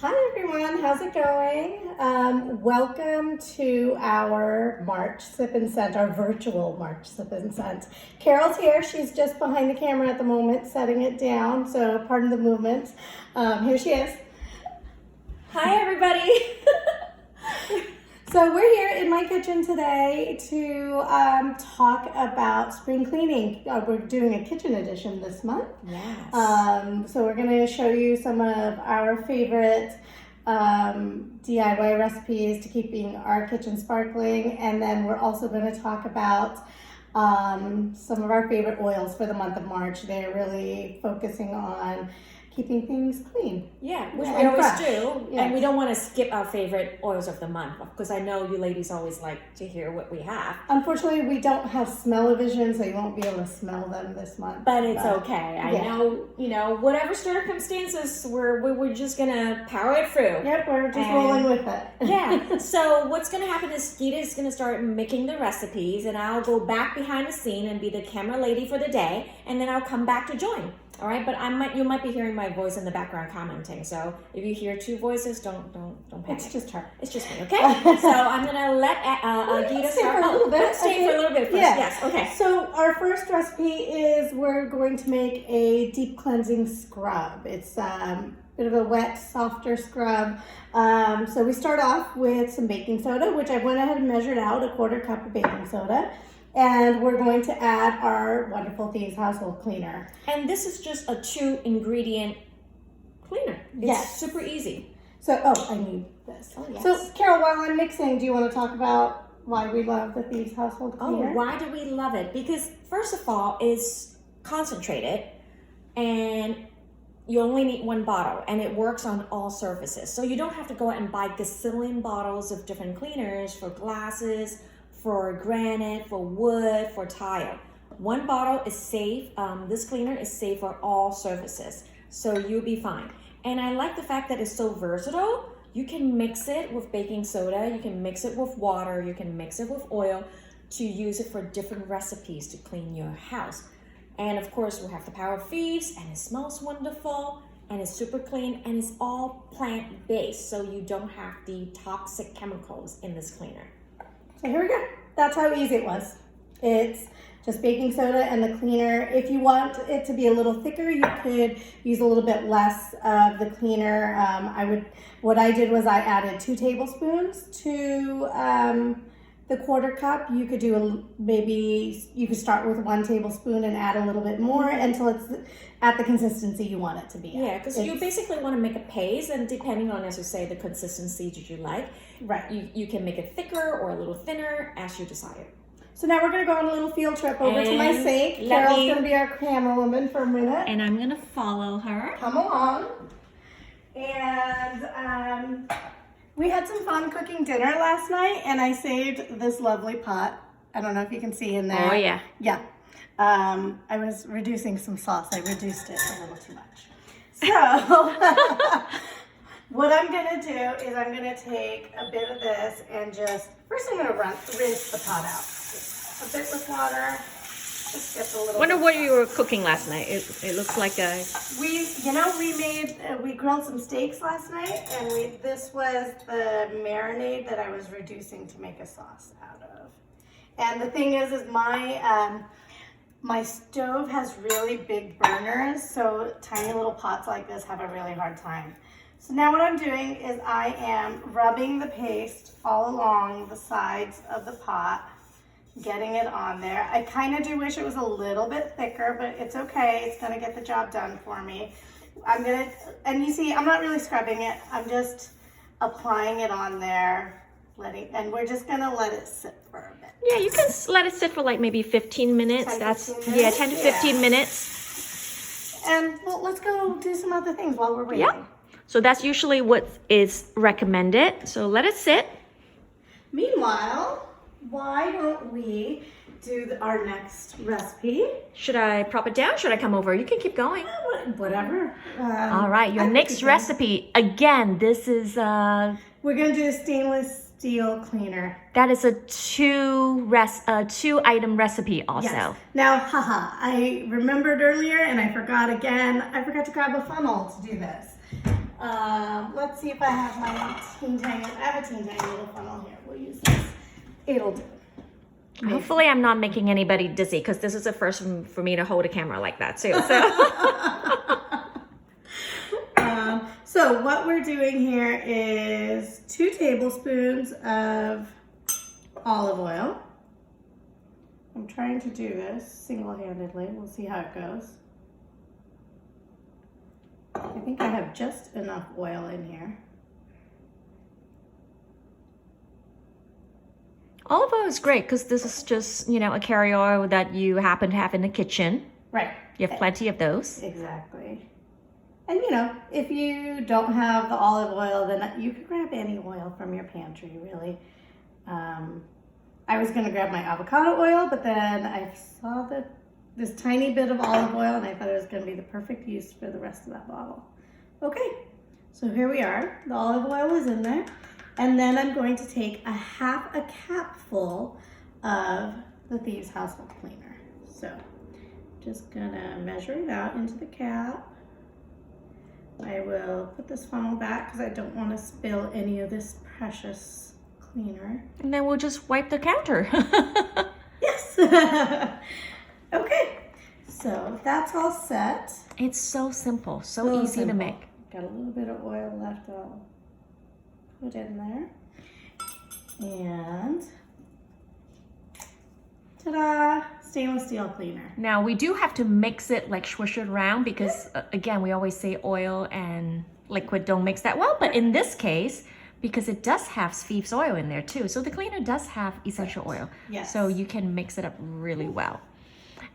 Hi everyone, how's it going? Welcome to our March Sip and Scent, our virtual March Sip and Scent. Carol's here, she's just behind the camera at the moment, setting it down, so pardon the movements. Here she is. Hi everybody! So we're here in my kitchen today to talk about spring cleaning. We're doing a kitchen edition this month. Yes. So we're going to show you some of our favorite DIY recipes to keeping our kitchen sparkling, and then we're also going to talk about some of our favorite oils for the month of March. They're really focusing on keeping things clean. Yeah, which Yeah, we and always fresh. do. Yes. And we don't want to skip our favorite oils of the month because I know you ladies always like to hear what we have. Unfortunately, we don't have smell-o-vision, so you won't be able to smell them this month. But it's okay. I yeah. know, whatever circumstances, we're just going to power it through. Yep, we're just And- rolling with it. Yeah. So what's going to happen is Geeta is going to start making the recipes, and I'll go back behind the scene and be the camera lady for the day, and then I'll come back to join. All right, but you might be hearing my voice in the background commenting. So if you hear two voices, don't panic. It's just her. It's just me, okay? So I'm gonna let Geeta Stay start. for a little bit. Let's stay for a little bit first. Yeah. Yes. Okay. So our first recipe is we're going to make a deep cleansing scrub. It's a bit of a wet, softer scrub. So we start off with some baking soda, which I went ahead and measured out, a 1/4 cup of baking soda. And we're going to add our wonderful Thieves Household Cleaner. And this is just a 2-ingredient cleaner. It's Yes. super easy. So, I need this. Oh, yes. So, Carol, while I'm mixing, do you want to talk about why we love the Thieves Household Cleaner? Oh, why do we love it? Because first of all, it's concentrated, and you only need 1 bottle, and it works on all surfaces. So you don't have to go out and buy gazillion bottles of different cleaners for glasses, for granite, for wood, for tile. 1 bottle is safe. This cleaner is safe for all surfaces, so you'll be fine. And I like the fact that it's so versatile. You can mix it with baking soda, you can mix it with water, you can mix it with oil to use it for different recipes to clean your house. And of course, we have the Power of Thieves, and it smells wonderful, and it's super clean, and it's all plant-based, so you don't have the toxic chemicals in this cleaner. So here we go. That's how easy it was. It's just baking soda and the cleaner. If you want it to be a little thicker, you could use a little bit less of the cleaner. What I did was I added 2 tablespoons to the 1/4 cup. You could you could start with 1 tablespoon and add a little bit more until it's at the consistency you want it to be. Yeah, because you basically want to make a paste, and depending on, as you say, the consistency that you like, Right. you can make it thicker or a little thinner as you desire. So now we're going to go on a little field trip over to my And sink. let Carol's me- going to be our camera woman for a minute. And I'm gonna follow her. Come along. And we had some fun cooking dinner last night, and I saved this lovely pot. I don't know if you can see in there. Oh yeah. Yeah. I was reducing some sauce. I reduced it a little too much. So what I'm going to do is I'm going to take a bit of this and first I'm going to rinse the pot out. A bit with water. Just gets a little Wonder bit what you were cooking last night. It looks like a. we grilled some steaks last night, and this was the marinade that I was reducing to make a sauce out of. And the thing is my stove has really big burners, so tiny little pots like this have a really hard time. So now what I'm doing is I am rubbing the paste all along the sides of the pot, getting it on there. I kind of do wish it was a little bit thicker, but it's okay. It's gonna get the job done for me. And you see, I'm not really scrubbing it. I'm just applying it on there, and we're just gonna let it sit for a bit. Yeah, you can let it sit for like maybe 15 minutes. 10 to That's 15 yeah, minutes? 10 to Yeah. 15 minutes. And let's go do some other things while we're waiting. Yeah. So that's usually what is recommended. So let it sit. Meanwhile, why don't we do our next recipe? Should I prop it down? Should I come over? You can keep going. Whatever. All right, your I next think recipe. Again, this is we're gonna do a stainless steel cleaner. that is a 2-item recipe also. Yes. Now, I remembered earlier and I forgot again. I forgot to grab a funnel to do this. Let's see if I have my teeny tiny, I have a teeny tiny little funnel here. We'll use this. It'll do. Hopefully I'm not making anybody dizzy because this is the first one for me to hold a camera like that too. So. So what we're doing here is 2 tablespoons of olive oil. I'm trying to do this single-handedly. We'll see how it goes. I think I have just enough oil in here. Olive oil is great because this is just, you know, a carrier oil that you happen to have in the kitchen. Right. You have plenty of those. Exactly. And you know, if you don't have the olive oil, then you could grab any oil from your pantry, really. I was going to grab my avocado oil, but then I saw this tiny bit of olive oil, and I thought it was going to be the perfect use for the rest of that bottle. Okay, so here we are. The olive oil is in there. And then I'm going to take a half a capful of the Thieves Household Cleaner. So, just gonna measure it out into the cap. I will put this funnel back because I don't want to spill any of this precious cleaner. And then we'll just wipe the counter. Yes! Okay, so that's all set. It's so simple, so easy to make. Got a little bit of oil left, I'll put in there. And ta-da! Stainless steel cleaner. Now we do have to mix it, like swish it around because again, we always say oil and liquid don't mix that well, but in this case, because it does have Thieves oil in there too, so the cleaner does have essential oil. Yes. So you can mix it up really well.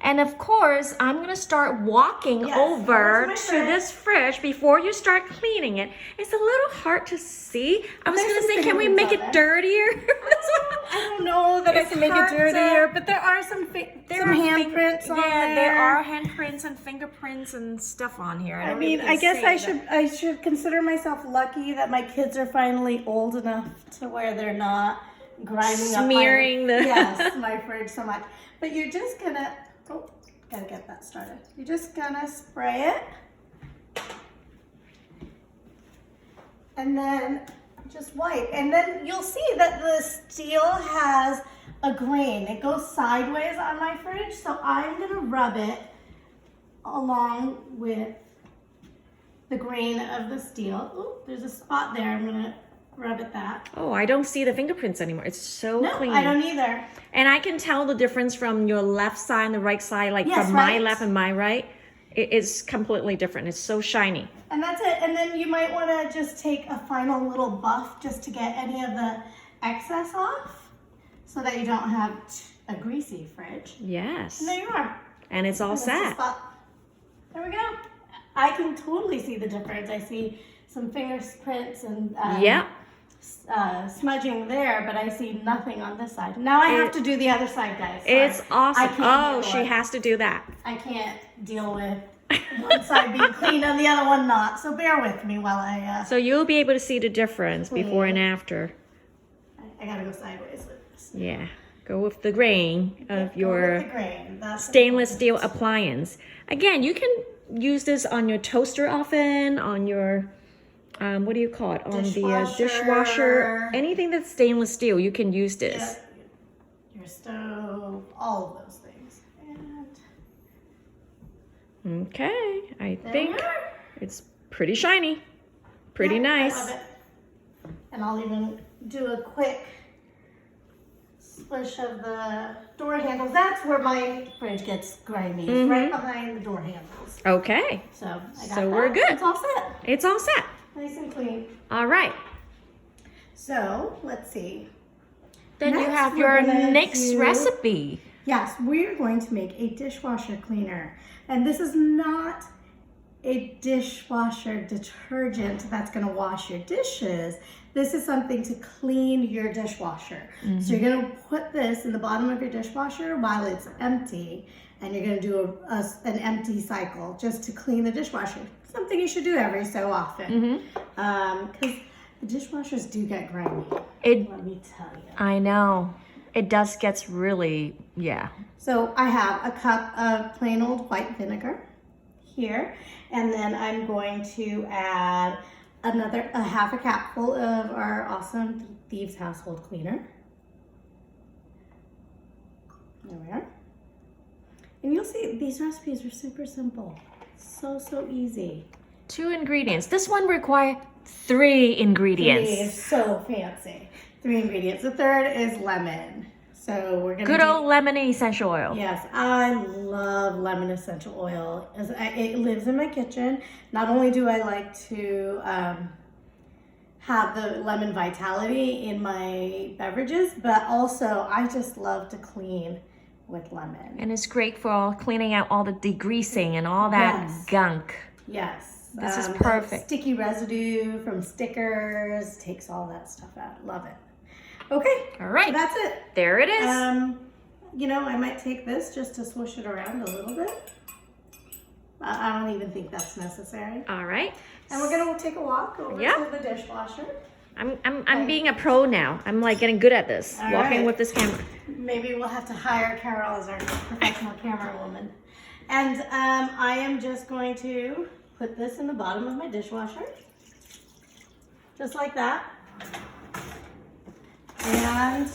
And of course, I'm gonna start walking Yes, over where's to my fridge? this fridge before you start cleaning it. It's a little hard to see. I was There's gonna some say, can we fingerprints make on it there. dirtier? I don't know that I It's can make it hard to- dirtier, but there are some handprints on there. Yeah, there are handprints and fingerprints and stuff on here. I don't mean, even I guess say I that. should consider myself lucky that my kids are finally old enough to where they're not grinding Smearing up the- yes, my fridge so much. But you're just gonna gotta get that started. You're just gonna spray it. And then just wipe. And then you'll see that the steel has a grain. It goes sideways on my fridge, so I'm gonna rub it along with the grain of the steel. Ooh, there's a spot there. I'm gonna rub it that. Oh, I don't see the fingerprints anymore. It's so No, clean. I don't either. And I can tell the difference from your left side and the right side, like Yes, from my right. left and my right. It is completely different. It's so shiny. And that's it. And then you might want to just take a final little buff just to get any of the excess off so that you don't have a greasy fridge. Yes. And there you are. And it's all And that's the set. spot. There we go. I can totally see the difference. I see some fingerprints and Yep. smudging there, but I see nothing on this side. Now I have to do the other side, guys. Sorry. It's awesome. I can't Oh, handle she it. has to do that. I can't deal with one side being clean and the other one not. So bear with me while I So you'll be able to see the difference before and after. I gotta go sideways with this. Yeah. Go with the grain of Go your with the grain. That's stainless steel appliance. Again, you can use this on your toaster oven, on your, what do you call it? On the Dishwasher. dishwasher. Anything that's stainless steel, you can use this. Yeah. Your stove, all of those things. And Okay, I there think we are. it's pretty shiny. Pretty Yeah, nice. I love it. And I'll even do a quick swish of the door handles. That's where my fridge gets grimy. It's right behind the door handles. Okay, So I got So that. we're good. It's all set. it's all set. Nice and clean. All right. So let's see. Then you Next, have we're your gonna next do- recipe. Yes, we're going to make a dishwasher cleaner. And this is not a dishwasher detergent that's going to wash your dishes. This is something to clean your dishwasher. So you're going to put this in the bottom of your dishwasher while it's empty. And you're going to do an empty cycle just to clean the dishwasher. Something you should do every so often. Because the dishwashers do get grimy. It, Let me tell you. I know. It does gets really, yeah. So I have a cup of plain old white vinegar here, and then I'm going to add a half a capful of our awesome Thieves Household Cleaner. There we are. And you'll see these recipes are super simple. So easy. 2 ingredients. This one requires 3 ingredients. 3 is so fancy. 3 ingredients. The third is lemon. So we're gonna Good old lemon essential oil. Yes, I love lemon essential oil. It lives in my kitchen. Not only do I like to have the lemon vitality in my beverages, but also I just love to clean with lemon. And it's great for cleaning out all the degreasing and all that Yes. gunk. Yes. This is the perfect. Sticky residue from stickers takes all that stuff out. Love it. Okay. All right. So that's it. There it is. You know, I might take this just to swoosh it around a little bit. I don't even think that's necessary. All right. And we're gonna take a walk over Yeah. to the dishwasher. I'm being a pro now. I'm like getting good at this. All Walking right. with this camera. Maybe we'll have to hire Carol as our professional camera woman. And I am just going to put this in the bottom of my dishwasher. Just like that. And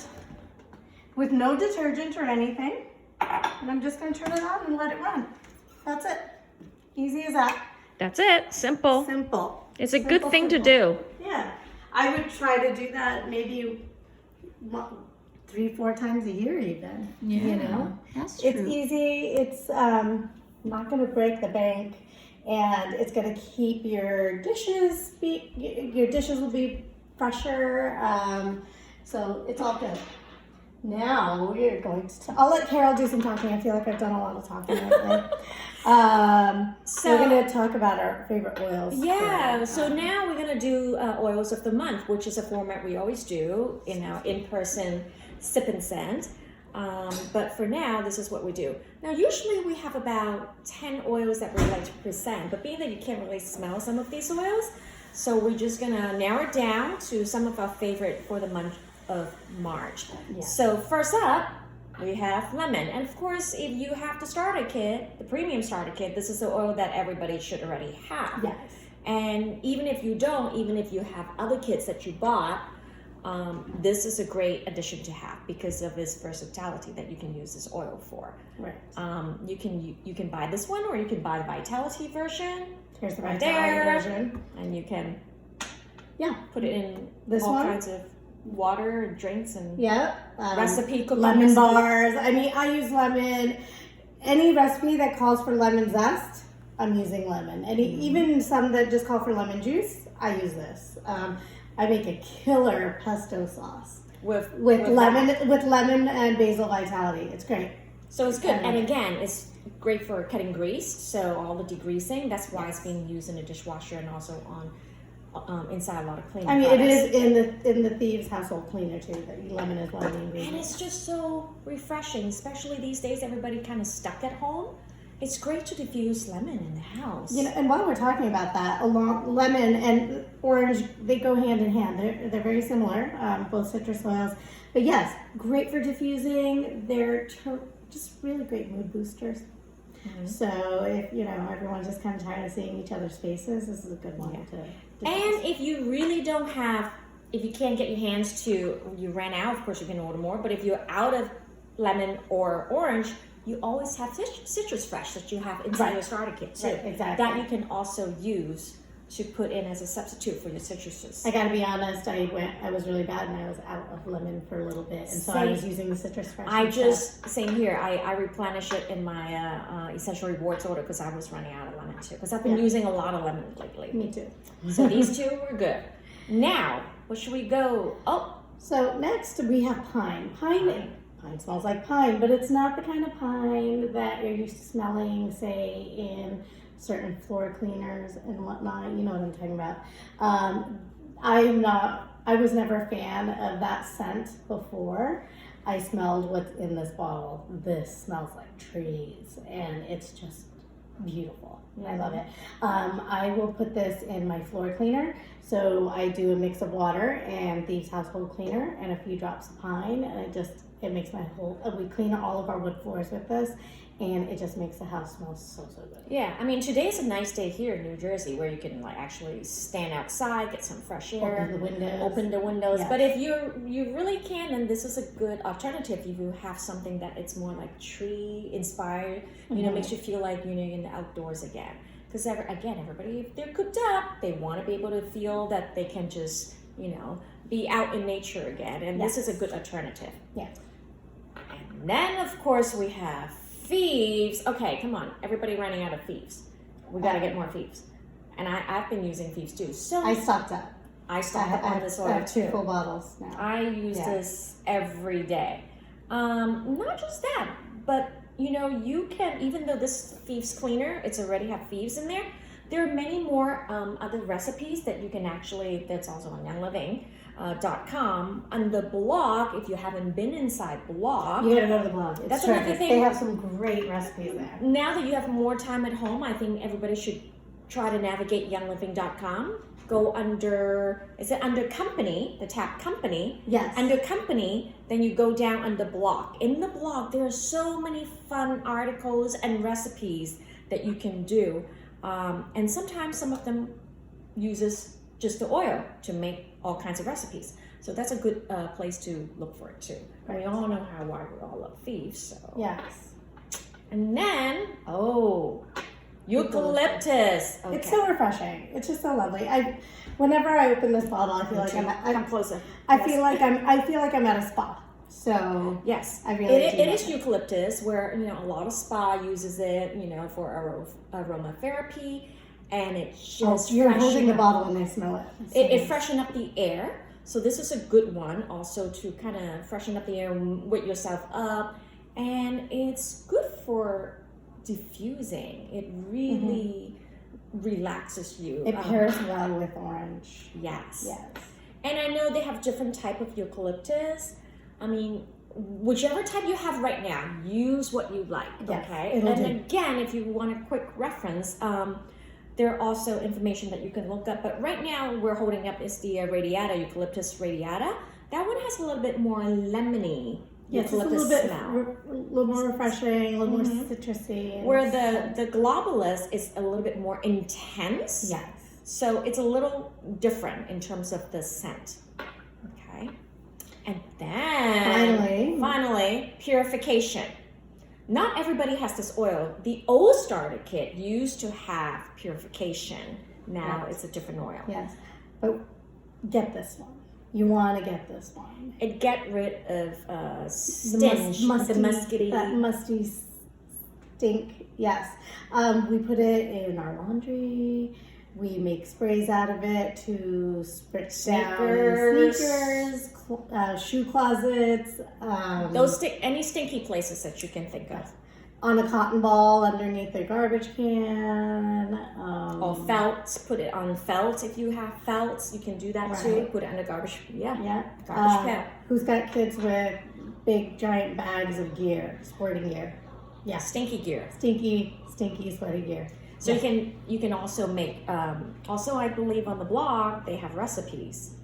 with no detergent or anything. And I'm just gonna turn it on and let it run. That's it. Easy as that. That's it. Simple. Simple. It's a good Simple, thing to simple. do. Yeah. I would try to do that maybe 3-4 times a year even. You know? That's It's easy. It's not going to break the bank, and it's going to keep your dishes will be fresher. So it's all good. Now we're going to. I'll let Carol do some talking. I feel like I've done a lot of talking lately. So we're going to talk about our favorite oils. Yeah, so now we're gonna do oils of the month, which is a format we always do in our in-person sip and send. But for now, this is what we do. Now, usually we have about 10 oils that we like to present, but being that you can't really smell some of these oils, so we're just gonna narrow it down to some of our favorite for the month of March. Yeah. So first up, we have lemon. And of course, if you have the starter kit, the premium starter kit, this is the oil that everybody should already have. Yes. And even if you don't, even if you have other kits that you bought, this is a great addition to have because of its versatility that you can use this oil for. Right. You can buy this one, or you can buy the Vitality version. Here's the right Vitality there, version. and you can Put it in this all one? kinds of water and drinks and Yeah. recipe cooking Lemon recipes. bars. I mean, I use lemon. Any recipe that calls for lemon zest, I'm using lemon. And even some that just call for lemon juice, I use this. I make a killer pesto sauce with lemon and basil vitality. It's great. So it's good. And again, it's great for cutting grease. So all the degreasing, that's why it's being used in a dishwasher and also on inside a lot of cleaning I mean, products. it is in the Thieves Household Cleaner too. That lemon is one of the And ingredients. it's just so refreshing, especially these days. Everybody kind of stuck at home. It's great to diffuse lemon in the house. You know, and while we're talking about that, along lemon and orange, they go hand in hand. They're very similar, both citrus oils. But yes, great for diffusing. They're just really great mood boosters. Mm-hmm. So if everyone's just kind of tired of seeing each other's faces, this is a good one to diffuse. And if you really don't have, if you can't get your hands to, you ran out, of course you can order more, but if you're out of lemon or orange, you always have citrus fresh that you have inside your starter kit too. Right, exactly. That you can also use to put in as a substitute for your citruses. I gotta be honest, I was really bad and I was out of lemon for a little bit, and so I was using the citrus fresh. Same here, I replenish it in my Essential Rewards order because I was running out of lemon too, because I've been using a lot of lemon lately. Me too. So these two were good. Now, what should we go? So next we have pine. Pine smells like pine, but it's not the kind of pine that you're used to smelling, say, in certain floor cleaners and whatnot. You know what I'm talking about. I was never a fan of that scent before I smelled what's in this bottle. This smells like trees, and it's just beautiful. I love it. I will put this in my floor cleaner. So I do a mix of water and Thieves Household Cleaner and a few drops of pine, and it makes my whole, we clean all of our wood floors with this, and it just makes the house smell so good. Yeah, I mean, today's a nice day here in New Jersey where you can like actually stand outside, get some fresh air, Open the windows. Yes. But if you really can, and this is a good alternative, if you have something that it's more like tree inspired, makes you feel like you're in the outdoors again. Because everybody, if they're cooped up, they want to be able to feel that they can just be out in nature again, and this is a good alternative. Yeah. And then of course we have Thieves. Okay, come on, everybody running out of Thieves. We got to get more Thieves. And I've been using Thieves too. So I stocked up. I stocked up on this oil I have too. 2 full bottles now. I use this every day. Not just that, but you can, even though this Thieves cleaner, it's already have Thieves in there, there are many more other recipes that you can actually, that's also on youngliving.com. On the blog, if you haven't been inside blog, you gotta go to the blog. That's another thing. They have some great recipes there. Now that you have more time at home, I think everybody should try to navigate youngliving.com. Go under, is it under company, the tab company? Yes. Under company, then you go down under blog. In the blog, there are so many fun articles and recipes that you can do. And sometimes some of them uses just the oil to make all kinds of recipes. So that's a good place to look for it too. Right. We all know why we all love Thieves. So. Yes. And then, eucalyptus. Okay. It's so refreshing. It's just so lovely. Whenever I open this bottle, I feel like come closer. I feel like I'm at a spa. So yes, I really it is eucalyptus, where a lot of spa uses it, for aromatherapy, and it just you're holding the bottle and I smell it. It freshen up the air. So this is a good one, also to kind of freshen up the air, wake yourself up, and it's good for diffusing. It really relaxes you. It pairs well with orange. Yes. Yes. And I know they have different type of eucalyptus. I mean, whichever type you have right now, use what you like. Yes, okay. And again, if you want a quick reference, there are also information that you can look up. But right now, we're holding up is the radiata, eucalyptus radiata. That one has a little bit more lemony. Yes, it's a little bit, a little more refreshing, a little more citrusy. Where the globulus is a little bit more intense. Yes. So it's a little different in terms of the scent. Okay. And then finally, purification. Not everybody has this oil. The old starter kit used to have purification. Now it's a different oil. Yes. But get this one. You want to get this one. It get rid of stench, that musty stink. Yes. We put it in our laundry. We make sprays out of it to spritz down sneakers, shoe closets. Any stinky places that you can think of. On a cotton ball underneath the garbage can. Or felt. Put it on felt if you have felts. You can do that too. Put it under garbage. Yeah. Garbage pail. Who's got kids with big giant bags of gear, sporting gear? Yeah. Stinky gear. Stinky, sweaty gear. So you can also make. Also, I believe on the blog they have recipes.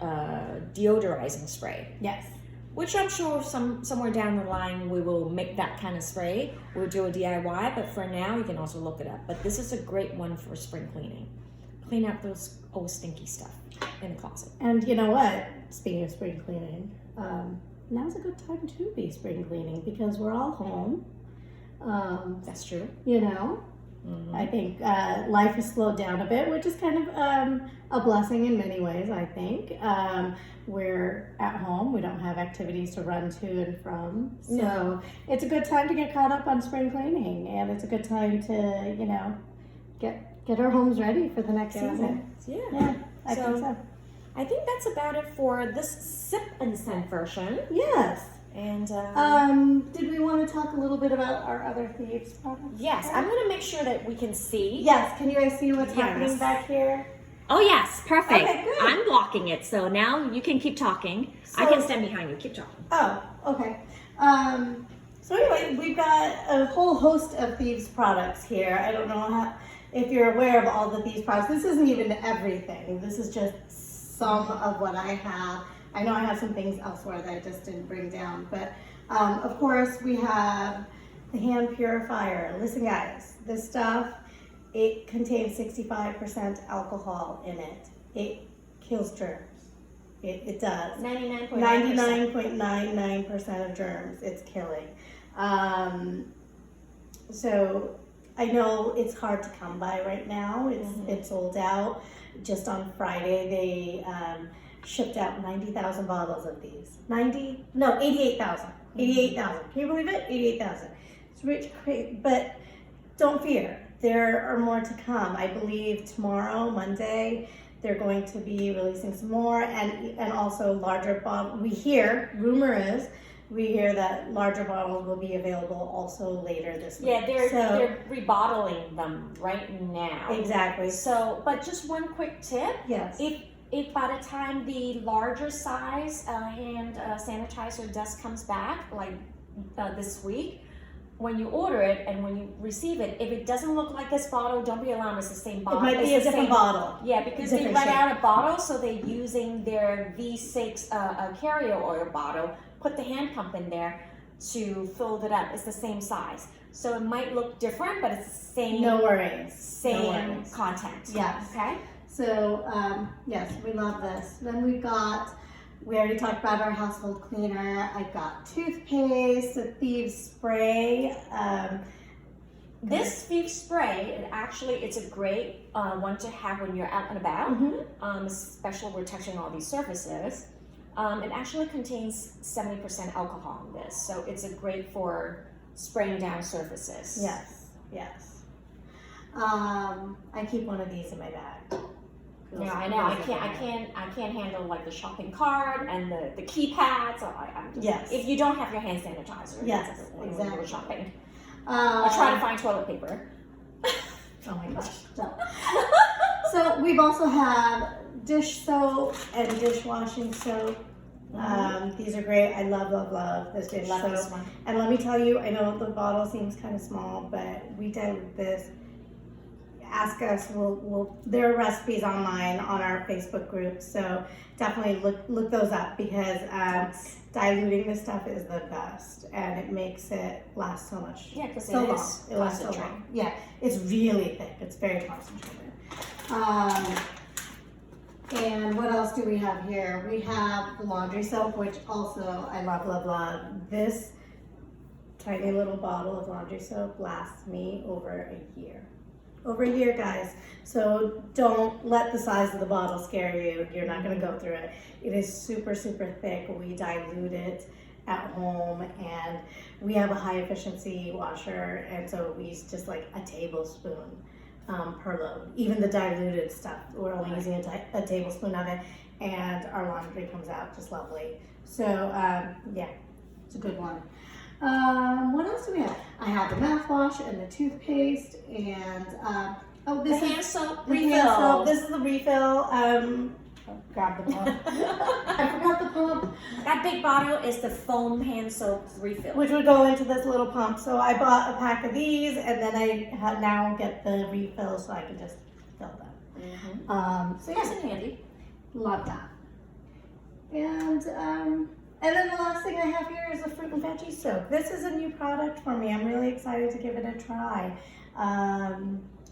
Deodorizing spray. Yes. Which I'm sure somewhere down the line we will make that kind of spray. We'll do a DIY, but for now you can also look it up. But this is a great one for spring cleaning. Clean out those old stinky stuff in the closet. And you know what? Speaking of spring cleaning, now's a good time to be spring cleaning because we're all home. That's true. I think life has slowed down a bit, which is kind of a blessing in many ways, I think. We're at home. We don't have activities to run to and from. So it's a good time to get caught up on spring cleaning. And it's a good time to, get our homes ready for the next season. Yeah. I think so. I think that's about it for this sip and scent version. Yes. And did we want to talk a little bit about our other Thieves products? Yes, I'm going to make sure that we can see. Yes, can you guys see what's happening back here? Oh yes, perfect. Okay, good. I'm blocking it, so now you can keep talking. I can stand behind you. Keep talking. Oh, okay. So anyway, we've got a whole host of Thieves products here. I don't know if you're aware of all the Thieves products. This isn't even everything. This is just some of what I have. I know I have some things elsewhere that I just didn't bring down, but of course we have the hand purifier. Listen guys, this stuff, it contains 65% alcohol in it. It kills germs. It does. 99.99% of germs it's killing. So I know it's hard to come by right now. It's sold out. Just on Friday, they shipped out 90,000 bottles of these. 88,000. 88,000. Can you believe it? 88,000. It's rich, crazy. But don't fear. There are more to come. I believe tomorrow, Monday, they're going to be releasing some more, and also larger bottles. We hear that larger bottles will be available also later this week. Yeah, they're rebottling them right now. Exactly. So, but just one quick tip. Yes. If by the time the larger size hand sanitizer dust comes back, like this week, when you order it and when you receive it, if it doesn't look like this bottle, don't be alarmed. It's the same bottle. It might be a different bottle. Yeah, because they run out of bottles, so they're using their V6 carrier oil bottle. Put the hand pump in there to fill it up. It's the same size, so it might look different, but it's the same. No worries. Same content. Yes. Okay. So yes, we love this. Then we already talked about our household cleaner. I got toothpaste, a Thieves spray. This Thieves spray, it's a great one to have when you're out and about, especially we're touching all these surfaces. It actually contains 70% alcohol in this, so it's a great for spraying down surfaces. Yes, yes. I keep one of these in my bag. Yeah, I know. I can't handle like the shopping cart and the keypad. So I'm just, yes. If you don't have your hand sanitizer, yes, when exactly. you're shopping, or try to find toilet paper. Oh my gosh. So we've also have dish soap and dishwashing soap. These are great. I love this dish soap. This one. And let me tell you, I know the bottle seems kind of small, but we dilute this. Ask us. There are recipes online on our Facebook group, so definitely look those up because diluting this stuff is the best, and it makes it last so much. Yeah, because so it long. is It lasts so concentrated. long. Yeah, it's really thick. It's very concentrated. And what else do we have here? We have the laundry soap, which also I love. This tiny little bottle of laundry soap lasts me over a year. Over a year, guys. So don't let the size of the bottle scare you. You're not going to go through it. It is super thick. We dilute it at home, and we have a high efficiency washer, and so we use just like a tablespoon per load. Even the diluted stuff, we're only using a tablespoon of it, and our laundry comes out just lovely. So yeah, it's a good one. What else do we have? I have the mouthwash and the toothpaste, and The hand soap the refill. hand soap. This is the refill. Grab the pump. I forgot the pump, That big bottle is the foam hand soap refill. which would go into this little pump. So I bought a pack of these, and then I now get the refill, so I can just fill them. So Yes, yeah, and handy. love that. And then the last thing I have here is a fruit and veggie soap. This is a new product for me. I'm really excited to give it a try.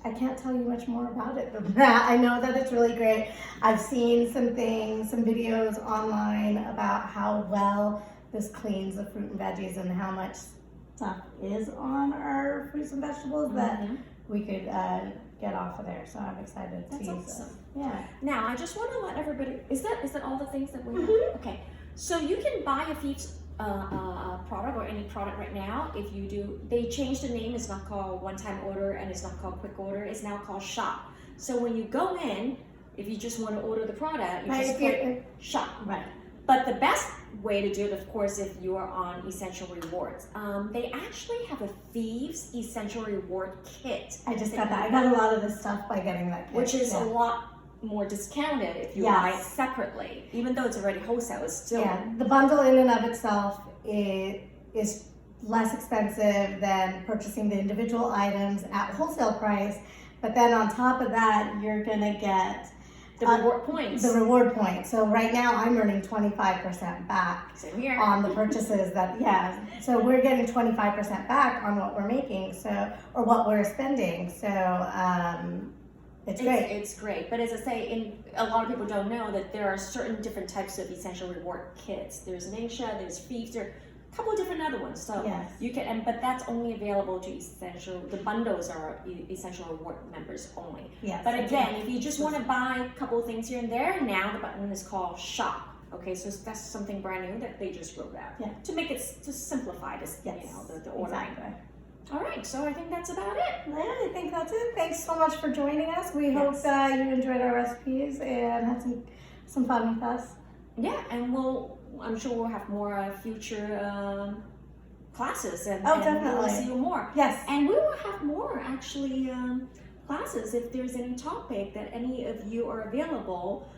I can't tell you much more about it than that. I know that it's really great. I've seen some videos online about how well this cleans the fruit and veggies and how much stuff is on our fruits and vegetables that we could get off of there. So I'm excited to That's use awesome. this. Yeah. Now, I just want to let everybody, is that all the things that we have? Okay, so you can buy a Thieves product or any product right now. If you do, they changed the name. It's not called one-time order and it's not called quick order. It's now called shop. So when you go in, if you just want to order the product, you just click shop. Right. But the best way to do it, of course, if you are on Essential Rewards, they actually have a Thieves Essential Reward Kit. I just got that. I got a lot of this stuff by getting that kit. Which is a lot more discounted if you buy it separately. Even though it's already wholesale, it's still... Yeah, the bundle in and of itself is less expensive than purchasing the individual items at wholesale price. But then on top of that, you're gonna get The reward points. The reward point. So right now I'm earning 25% back Same here. on the purchases so we're getting 25% back on what we're making, or what we're spending. So it's great. It's great. But as I say, a lot of people don't know that there are certain different types of essential reward kits. There's Ningxia, there's Fives, there are a couple of different other ones. So Yes. you can, but that's only available to the bundles are essential reward members only. Yes. But again, if you just want to buy a couple of things here and there, now the button is called Shop. Okay, so that's something brand new that they just wrote out. Yeah. To make it, to simplify this, Yes. the ordering. Exactly. All right, so I think that's about it. Yeah, I think that's it. Thanks so much for joining us. We Yes. hope that you enjoyed our recipes and had some fun with us. Yeah, and I'm sure we'll have more future classes, and Definitely. we'll see you more. Yes. And we will have more actually classes. If there's any topic that any of you are available,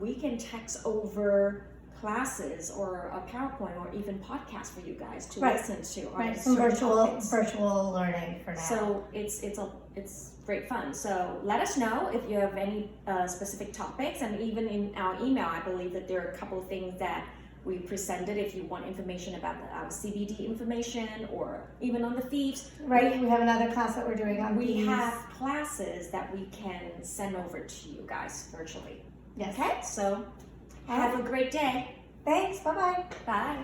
we can text over classes or a PowerPoint or even podcast for you guys to Right. listen to. On Right. Some certain topics. virtual learning for now. So it's great fun. So let us know if you have any specific topics, and even in our email, I believe that there are a couple of things that we presented. If you want information about our CBD information, or even on the thieves, right. We have another class that we're doing on we these. have classes that we can send over to you guys virtually. Yes. Okay, so have a great day. Thanks. Bye-bye. Bye.